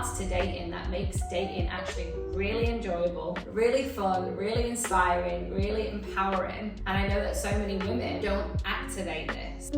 parts to dating that makes dating actually really enjoyable, really fun, really inspiring, really empowering. And I know that so many women don't activate this.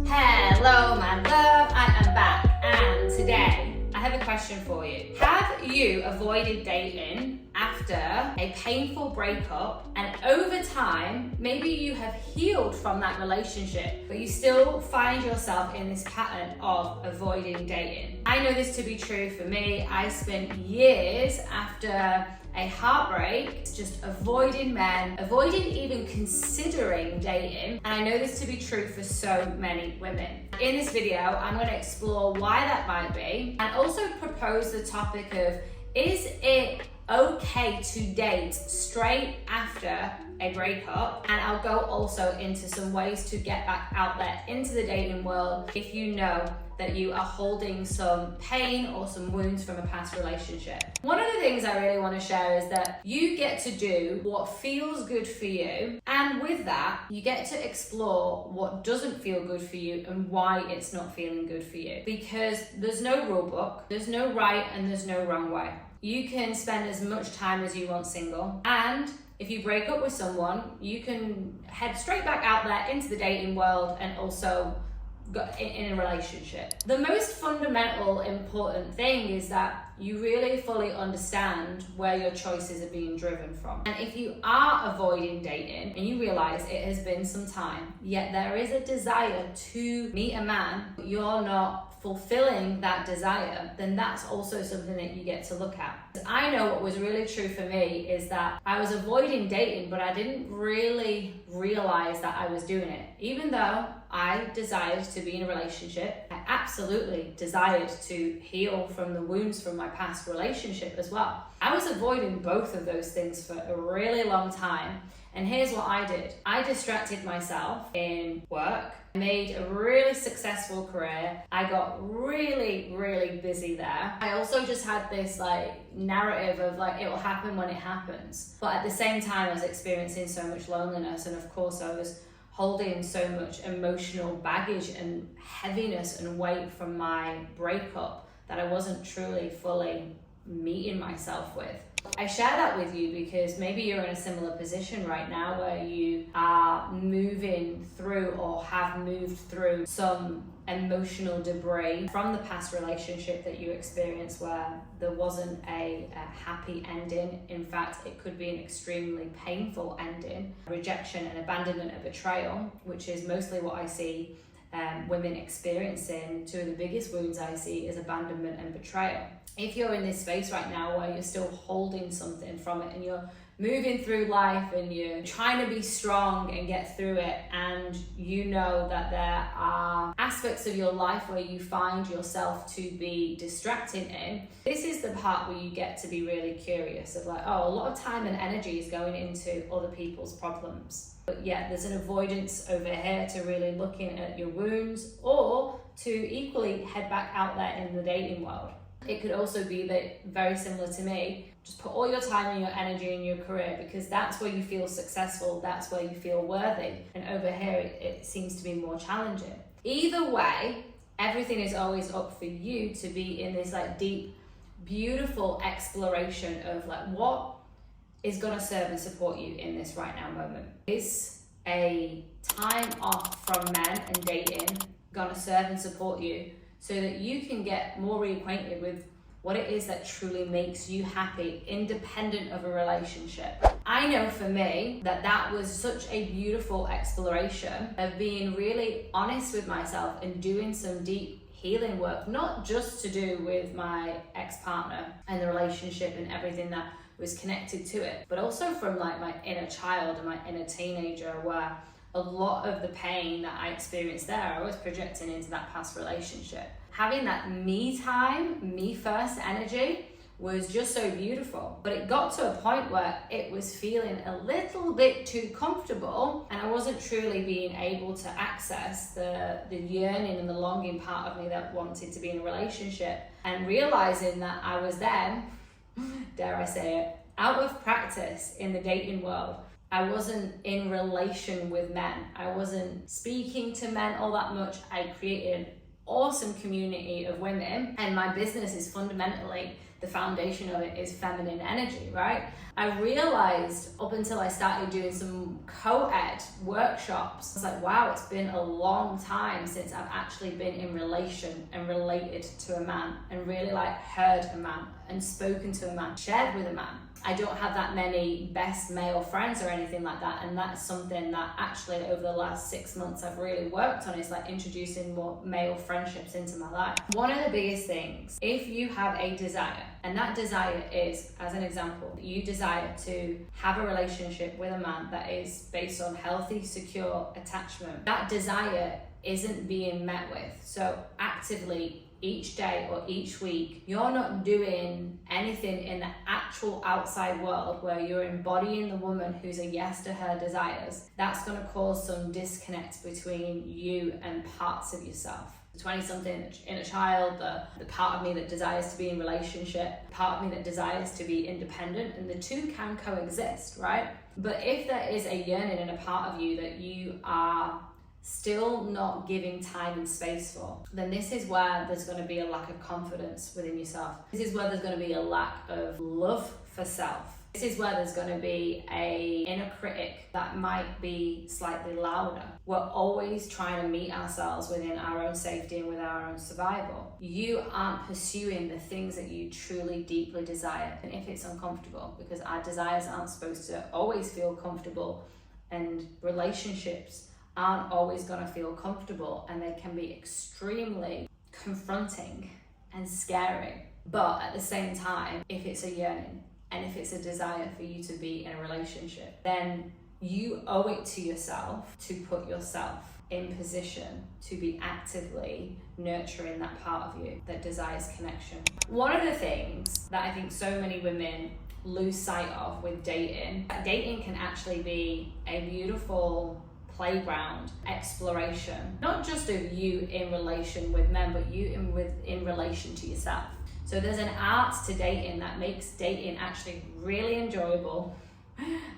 Hello, my love, I am back, and today I have a question for you. Have you avoided dating after a painful breakup, and over time, maybe you have healed from that relationship, but you still find yourself in this pattern of avoiding dating? I know this to be true for me. I spent years after a heartbreak just avoiding men, avoiding even considering dating, and I know this to be true for so many women. In this video, I'm going to explore why that might be, and also propose the topic of, is it okay to date straight after a breakup? And I'll go also into some ways to get back out there into the dating world if you know that you are holding some pain or some wounds from a past relationship. One of the things I really want to share is that you get to do what feels good for you, and with that, you get to explore what doesn't feel good for you and why it's not feeling good for you. Because there's no rule book, there's no right and there's no wrong way. You can spend as much time as you want single, and if you break up with someone, you can head straight back out there into the dating world and also in a relationship. The most fundamental important thing is that you really fully understand where your choices are being driven from. And if you are avoiding dating and you realize it has been some time, yet there is a desire to meet a man, but you're not fulfilling that desire, then that's also something that you get to look at. I know what was really true for me is that I was avoiding dating, but I didn't really realize that I was doing it. Even though I desired to be in a relationship, I absolutely desired to heal from the wounds from my past relationship as well. I was avoiding both of those things for a really long time. And here's what I did. I distracted myself in work, made a really successful career. I got really, really busy there. I also just had this narrative of it will happen when it happens. But at the same time, I was experiencing so much loneliness. And of course, I was holding so much emotional baggage and heaviness and weight from my breakup that I wasn't truly fully meeting myself with. I share that with you because maybe you're in a similar position right now where you are moving through or have moved through some emotional debris from the past relationship that you experienced where there wasn't a happy ending. In fact, it could be an extremely painful ending. Rejection and abandonment and betrayal, which is mostly what I see women experiencing. Two of the biggest wounds I see is abandonment and betrayal. If you're in this space right now where you're still holding something from it and you're moving through life and you're trying to be strong and get through it, and you know that there are aspects of your life where you find yourself to be distracted in, this is the part where you get to be really curious of a lot of time and energy is going into other people's problems. But yet there's an avoidance over here to really looking at your wounds, or to equally head back out there in the dating world. It could also be that, very similar to me, just put all your time and your energy in your career because that's where you feel successful, that's where you feel worthy. And over here, it seems to be more challenging. Either way, everything is always up for you to be in this deep, beautiful exploration of what is going to serve and support you in this right now moment. Is a time off from men and dating going to serve and support you so that you can get more reacquainted with what it is that truly makes you happy, independent of a relationship? I know for me that was such a beautiful exploration of being really honest with myself and doing some deep healing work, not just to do with my ex-partner and the relationship and everything that was connected to it, but also from my inner child and my inner teenager, where a lot of the pain that I experienced there, I was projecting into that past relationship. Having that me time, me first energy was just so beautiful. But it got to a point where it was feeling a little bit too comfortable, and I wasn't truly being able to access the yearning and the longing part of me that wanted to be in a relationship, and realizing that I was then, dare I say it, out of practice in the dating world. I wasn't in relation with men. I wasn't speaking to men all that much. I created awesome community of women, and my business is fundamentally, the foundation of it is feminine energy, right? I realized up until I started doing some co-ed workshops, I was like, wow, it's been a long time since I've actually been in relation and related to a man and really like heard a man and spoken to a man, shared with a man. I don't have that many best male friends or anything like that, and that's something that actually over the last 6 months I've really worked on, is like introducing more male friendships into my life. One of the biggest things, if you have a desire, and that desire is, as an example, you desire to have a relationship with a man that is based on healthy, secure attachment, that desire isn't being met with. So actively, each day or each week, you're not doing anything in the actual outside world where you're embodying the woman who's a yes to her desires. That's going to cause some disconnect between you and parts of yourself. 20-something inner child, the part of me that desires to be in relationship, part of me that desires to be independent, and the two can coexist, right? But if there is a yearning in a part of you that you are still not giving time and space for, then this is where there's going to be a lack of confidence within yourself. This is where there's going to be a lack of love for self. This is where there's going to be a inner critic that might be slightly louder. We're always trying to meet ourselves within our own safety and with our own survival. You aren't pursuing the things that you truly deeply desire, and if it's uncomfortable, because our desires aren't supposed to always feel comfortable, and relationships aren't always going to feel comfortable, and they can be extremely confronting and scary. But at the same time, if it's a yearning and if it's a desire for you to be in a relationship, then you owe it to yourself to put yourself in position to be actively nurturing that part of you that desires connection. One of the things that I think so many women lose sight of with dating can actually be a beautiful playground exploration, not just of you in relation with men, but you in relation to yourself. So there's an art to dating that makes dating actually really enjoyable,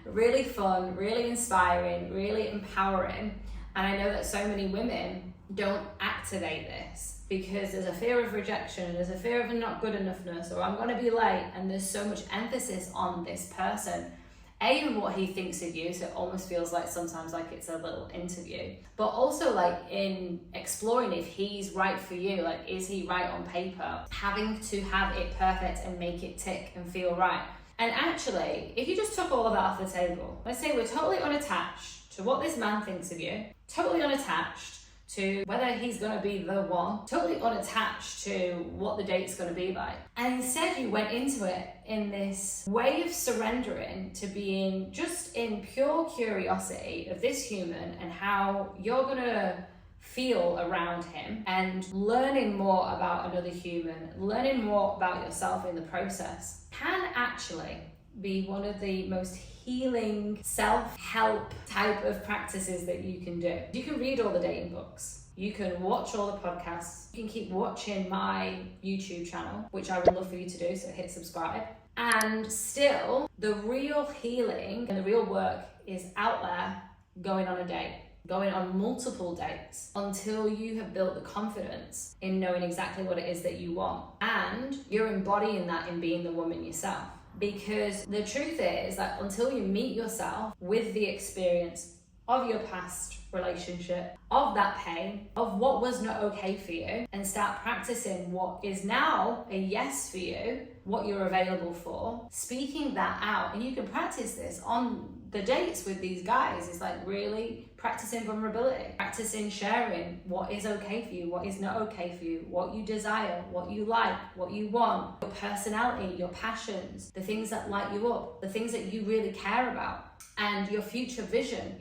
really fun, really inspiring, really empowering. And I know that so many women don't activate this because there's a fear of rejection, there's a fear of not good enoughness, or I'm going to be late, and there's so much emphasis on this person. And what he thinks of you, so it almost feels like sometimes like it's a little interview, but also like in exploring if he's right for you, like is he right on paper, having to have it perfect and make it tick and feel right. And actually, if you just took all of that off the table, let's say we're totally unattached to what this man thinks of you, totally unattached to whether he's going to be the one, totally unattached to what the date's going to be like. And instead you went into it in this way of surrendering to being just in pure curiosity of this human and how you're going to feel around him, and learning more about another human, learning more about yourself in the process, can actually be one of the most healing self-help type of practices that you can do. You can read all the dating books, you can watch all the podcasts, you can keep watching my YouTube channel, which I would love for you to do, so hit subscribe. And still, the real healing and the real work is out there, going on a date, going on multiple dates, until you have built the confidence in knowing exactly what it is that you want. And you're embodying that in being the woman yourself. Because the truth is that until you meet yourself with the experience of your past relationship, of that pain, of what was not okay for you, and start practicing what is now a yes for you, what you're available for, speaking that out. And you can practice this on the dates with these guys. It's like really practicing vulnerability, practicing sharing what is okay for you, what is not okay for you, what you desire, what you like, what you want, your personality, your passions, the things that light you up, the things that you really care about, and your future vision,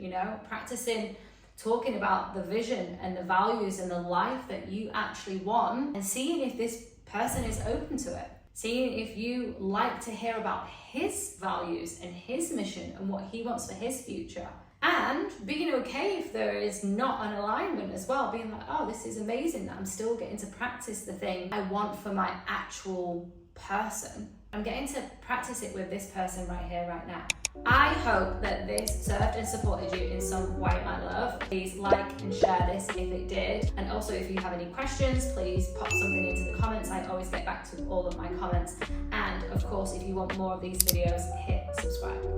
practicing talking about the vision and the values and the life that you actually want, and seeing if this person is open to it. Seeing if you like to hear about his values and his mission and what he wants for his future. And being okay if there is not an alignment as well. Being like, oh, this is amazing that I'm still getting to practice the thing I want for my actual person. I'm getting to practice it with this person right here, right now. I hope that this served and supported you in some way, my love. Please like and share this if it did. And also, if you have any questions, please pop something into the comments. I always get back to all of my comments. And of course, if you want more of these videos, hit subscribe.